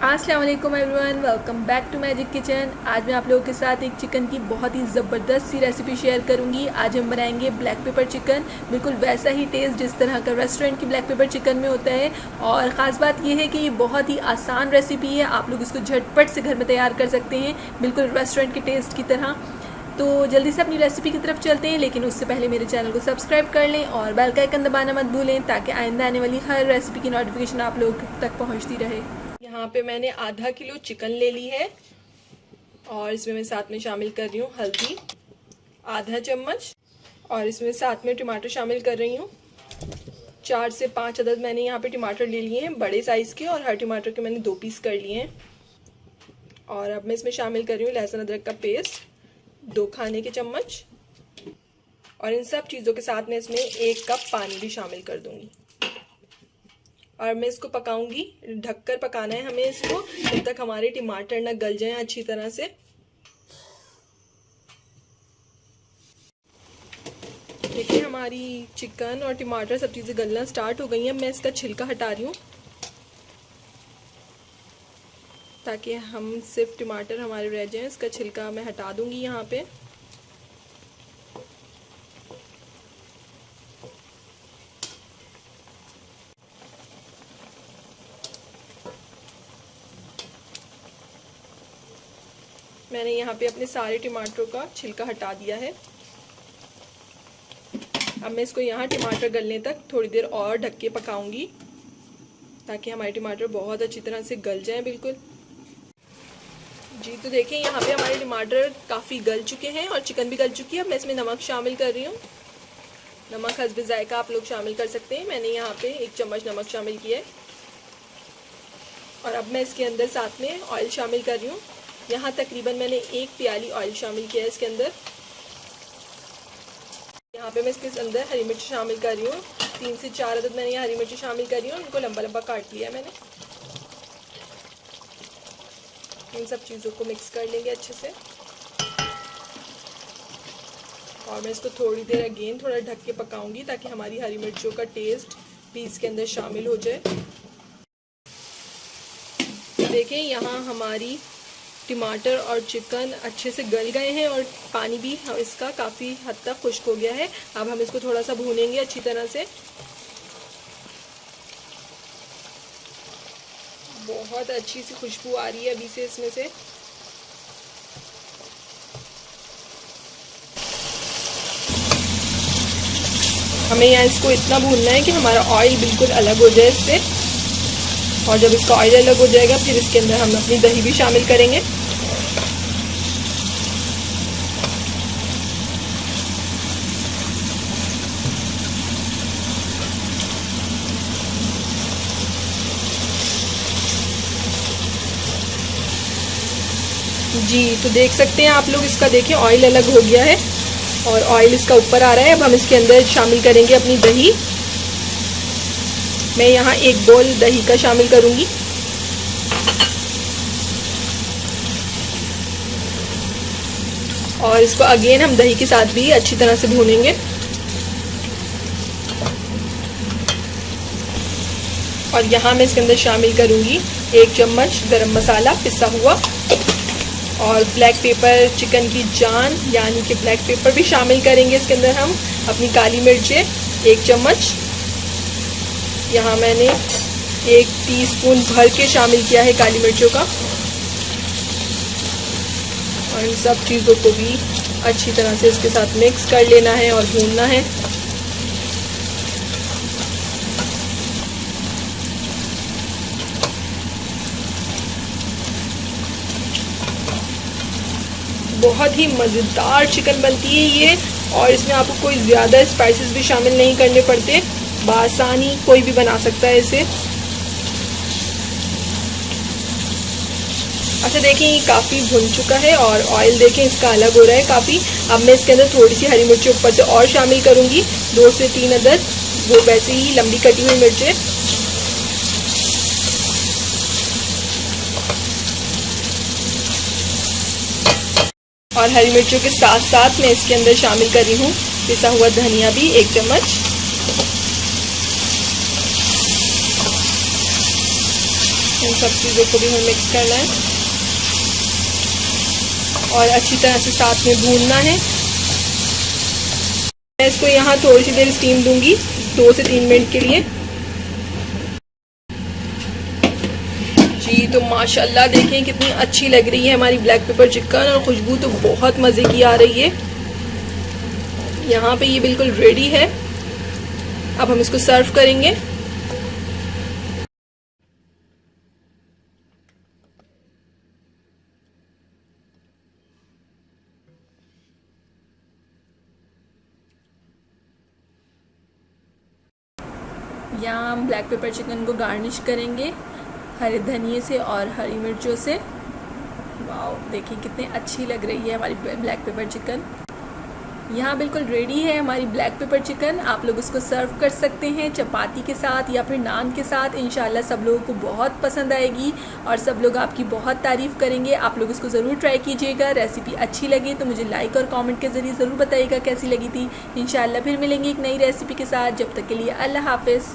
अस्सलाम वालेकुम everyone, welcome back to magic kitchen. आज मैं आप लोगों के साथ एक चिकन की बहुत ही ज़बरदस्त सी रेसिपी शेयर करूंगी। आज हम बनाएंगे ब्लैक पेपर चिकन, बिल्कुल वैसा ही टेस्ट जिस तरह का रेस्टोरेंट की ब्लैक पेपर चिकन में होता है। और ख़ास बात यह है कि ये बहुत ही आसान रेसिपी है, आप लोग इसको झटपट से घर में तैयार कर सकते हैं, बिल्कुल रेस्टोरेंट के टेस्ट की तरह। तो जल्दी से अपनी रेसिपी की तरफ चलते हैं, लेकिन उससे पहले मेरे चैनल को सब्सक्राइब कर लें और बेल का आइकन दबाना मत भूलें, ताकि आइंदा आने वाली हर रेसिपी की नोटिफिकेशन आप लोगों तक पहुंचती रहे। यहाँ पे मैंने आधा किलो चिकन ले ली है और इसमें मैं साथ में शामिल कर रही हूँ हल्दी आधा चम्मच, और इसमें साथ में टमाटर शामिल कर रही हूँ। 4 से 5 अदद मैंने यहाँ पे टमाटर ले लिए हैं बड़े साइज़ के, और हर टमाटर के मैंने 2 पीस कर लिए हैं। और अब मैं इसमें शामिल कर रही हूँ लहसुन अदरक का पेस्ट 2 खाने के चम्मच, और इन सब चीज़ों के साथ में इसमें 1 कप पानी भी शामिल कर दूँगी। और मैं इसको पकाऊंगी, ढककर पकाना है हमें इसको जब तक हमारे टमाटर ना गल जाएं अच्छी तरह से। देखिए हमारी चिकन और टमाटर सब चीज़ें गलना स्टार्ट हो गई हैं। मैं इसका छिलका हटा रही हूँ ताकि हम सिर्फ टमाटर हमारे रह जाएं। इसका छिलका मैं हटा दूंगी यहाँ पे। मैंने यहाँ पे अपने सारे टमाटरों का छिलका हटा दिया है। अब मैं इसको यहाँ टमाटर गलने तक थोड़ी देर और ढक के पकाऊंगी, ताकि हमारे टमाटर बहुत अच्छी तरह से गल जाएं बिल्कुल। जी तो देखिए यहाँ पे हमारे टमाटर काफ़ी गल चुके हैं और चिकन भी गल चुकी है। अब मैं इसमें नमक शामिल कर रही हूँ। नमक हस्बे जायका आप लोग शामिल कर सकते हैं। मैंने यहाँ पे 1 चम्मच नमक शामिल किया है। और अब मैं इसके अंदर साथ में ऑयल शामिल कर रही हूँ। यहाँ तकरीबन मैंने 1 प्याली ऑयल शामिल किया है इसके अंदर। यहाँ पे मैं इसके अंदर हरी मिर्च शामिल कर रही हूँ। 3 से 4 अदद मैंने यहाँ हरी मिर्च शामिल कर रही हूँ, उनको लंबा लंबा काट लिया मैंने। इन सब चीज़ों को मिक्स कर लेंगे अच्छे से। और मैं इसको थोड़ी देर अगेन थोड़ा ढक के पकाऊंगी, ताकि हमारी हरी मिर्चों का टेस्ट भी इसके अंदर शामिल हो जाए। देखिए यहाँ हमारी टमाटर और चिकन अच्छे से गल गए हैं और पानी भी इसका काफ़ी हद तक खुश्क हो गया है। अब हम इसको थोड़ा सा भूनेंगे अच्छी तरह से। बहुत अच्छी सी खुशबू आ रही है अभी से इसमें से। हमें यहाँ इसको इतना भूनना है कि हमारा ऑयल बिल्कुल अलग हो जाए इससे। और जब इसका ऑयल अलग हो जाएगा फिर इसके अंदर हम अपनी दही भी शामिल करेंगे। जी तो देख सकते हैं आप लोग, इसका देखिए ऑयल अलग हो गया है और ऑयल इसका ऊपर आ रहा है। अब हम इसके अंदर शामिल करेंगे अपनी दही। मैं यहाँ 1 बोल दही का शामिल करूँगी। और इसको अगेन हम दही के साथ भी अच्छी तरह से भूनेंगे। और यहाँ मैं इसके अंदर शामिल करूँगी 1 चम्मच गरम मसाला पिसा हुआ, और ब्लैक पेपर चिकन की जान यानी कि ब्लैक पेपर भी शामिल करेंगे इसके अंदर हम। अपनी काली मिर्चें 1 चम्मच, यहाँ मैंने 1 टीस्पून भर के शामिल किया है काली मिर्चों का। और इन सब चीज़ों को भी अच्छी तरह से इसके साथ मिक्स कर लेना है और भूनना है। बहुत ही मज़ेदार चिकन बनती है ये, और इसमें आपको कोई ज़्यादा स्पाइसेस भी शामिल नहीं करने पड़ते, बासानी कोई भी बना सकता है इसे। अच्छा देखिए ये काफ़ी भुन चुका है और ऑयल देखें इसका अलग हो रहा है काफ़ी। अब मैं इसके अंदर थोड़ी सी हरी मिर्ची ऊपर से और शामिल करूँगी, 2 से 3 अदद, वो वैसे ही लंबी कटी हुई मिर्चें। और हरी मिर्चों के साथ साथ मैं इसके अंदर शामिल कर रही हूँ पिसा हुआ धनिया भी 1 चम्मच। इन सब चीज़ों को भी हमें मिक्स करना है और अच्छी तरह से साथ में भूनना है। मैं इसको यहाँ थोड़ी सी देर स्टीम दूंगी, 2 से 3 मिनट के लिए। जी तो माशाल्लाह देखें कितनी अच्छी लग रही है हमारी ब्लैक पेपर चिकन और खुशबू तो बहुत मज़े की आ रही है। यहाँ पे ये बिल्कुल रेडी है। अब हम इसको सर्व करेंगे। यहाँ हम ब्लैक पेपर चिकन को गार्निश करेंगे हरे धनिए से और हरी मिर्चों से। वाओ देखिए कितनी अच्छी लग रही है हमारी ब्लैक पेपर चिकन। यहाँ बिल्कुल रेडी है हमारी ब्लैक पेपर चिकन। आप लोग इसको सर्व कर सकते हैं चपाती के साथ या फिर नान के साथ। इंशाल्लाह सब लोगों को बहुत पसंद आएगी और सब लोग आपकी बहुत तारीफ़ करेंगे। आप लोग इसको ज़रूर ट्राई कीजिएगा। रेसिपी अच्छी लगी तो मुझे लाइक और कमेंट के ज़रिए ज़रूर बताइएगा कैसी लगी थी। इंशाल्लाह फिर मिलेंगे एक नई रेसिपी के साथ। जब तक के लिए अल्लाह हाफ़िज़।